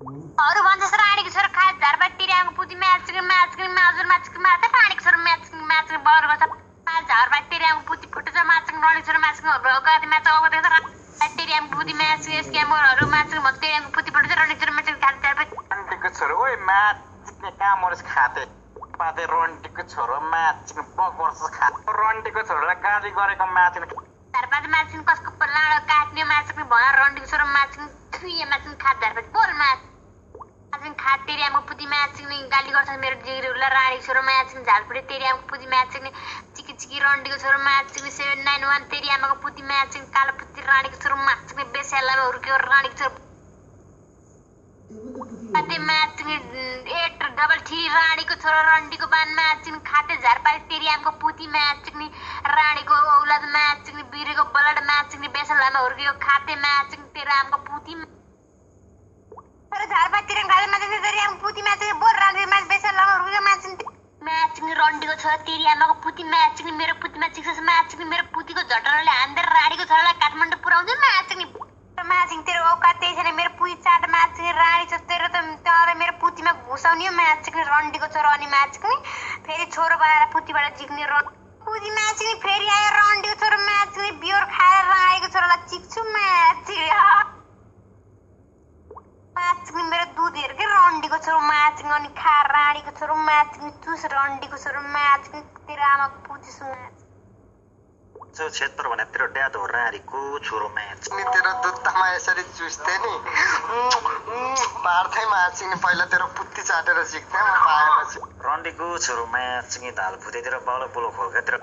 अरू भन्छ रानीको छोरो खाए झारपात तिर्याएको पुती म्याचिङ माजुर माचिङ मात्र रानीको छोरो म्याचिङ बर गर्छ झारपात तिर्याएको पुती फुटो छ माचिङ रानीको छोरो म्याचिङ गति म्याच अगत तिर्याएको पुती म्याचिङ स्क्यामरहरू माचिङ भन्छ तिर्याएको पुती फुटो छ रानीको छोरो म्याचिङ खाए झारपात रन्टीको छोरो ओइ म्याचिङ कामोरस खाते पाते रन्टीको छोरो म्याचिङ बकवर्स खाते रन्टीको छोरोलाई गाली गरेको म्याचिङ झारपात म्याचिङ कसको लाडो काट्ने म्याचिङ भन रन्टीको छोरो म्याचिङ थुए म्याचिङ खाए झारपात बोल म्याचिङ खाए तेरियाको पुती म्याचिङ गाली गर्छ मेरो जिग्रीहरूलाई रानीको छोरो म्याचिङ झालपुरे तेरियाको पुती म्याचिङ चिकी रन्डीको छोरो म्याचिङ 791 तेरियामाको पुती म्याचिङ कालो पुती रानीको छोरो म्याचिङ बेस्यालामा हुर्क्यो रानीको छोरो खाते म्याचिङ 833 रानीको छोरो रन्डीको बान म्याचिङ खाते झारपात तेरियाको पुती म्याचिङ रानीको औलाद म्याचिङ बिरेको बलड म्याचिङ बेस्यालामा हुर्क्यो खाते म्याचिङ तेरियाको पुती झारपात तिर्याङ खाते म्याचिङ तेरियाको पुती म्याचिङ बोल रानी म्याच बेस्यालामा हुर्क्यो म्याचिङ रन्डीको छोरा तेरियामाको पुती म्याचिङ मेरो पुती म्याचिङ म्याचिङ मेरो पुतीको झटरले हान्देर रानीको छोरालाई काठमाडौँ पुर्याउँछु म्याचिङ तेरो औकात त्यही छैन मेरो पुती चाट म्याचिङ रानी छ तेरो त मेरो पुतीमा घुसाउने म्याचिङ रन्डीको छोरो अनि म्याचिङ फेरि छोरो बनाएर पुतीबाट जिक्ने पुती म्याचिङ फेरि आयो रन्डीको छोरो म्याचिङ बियर खाएर रानीको छोरालाई चिक्छु म्याचिङ मेरो दुध हेर के रन्डीको छोरो म्याचिङ अनि खा रानीको छोरो म्याचिङ चुस रन्डीको छोरो म्याचिङ तेरो आमाको पुती क्षेत्र भने तेरो ड्याड हो रानीको छोरो म्याचिङ तेरो दुधमा यसरी चुस्थे नि पार्थै म्याचिङ पहिला तेरो पुत्ती चाटेर सिक्थे म पाएपछि रन्डीको छोरो म्याचिङ धाल भुतेतिर बाउलो बोलो खोकेतिर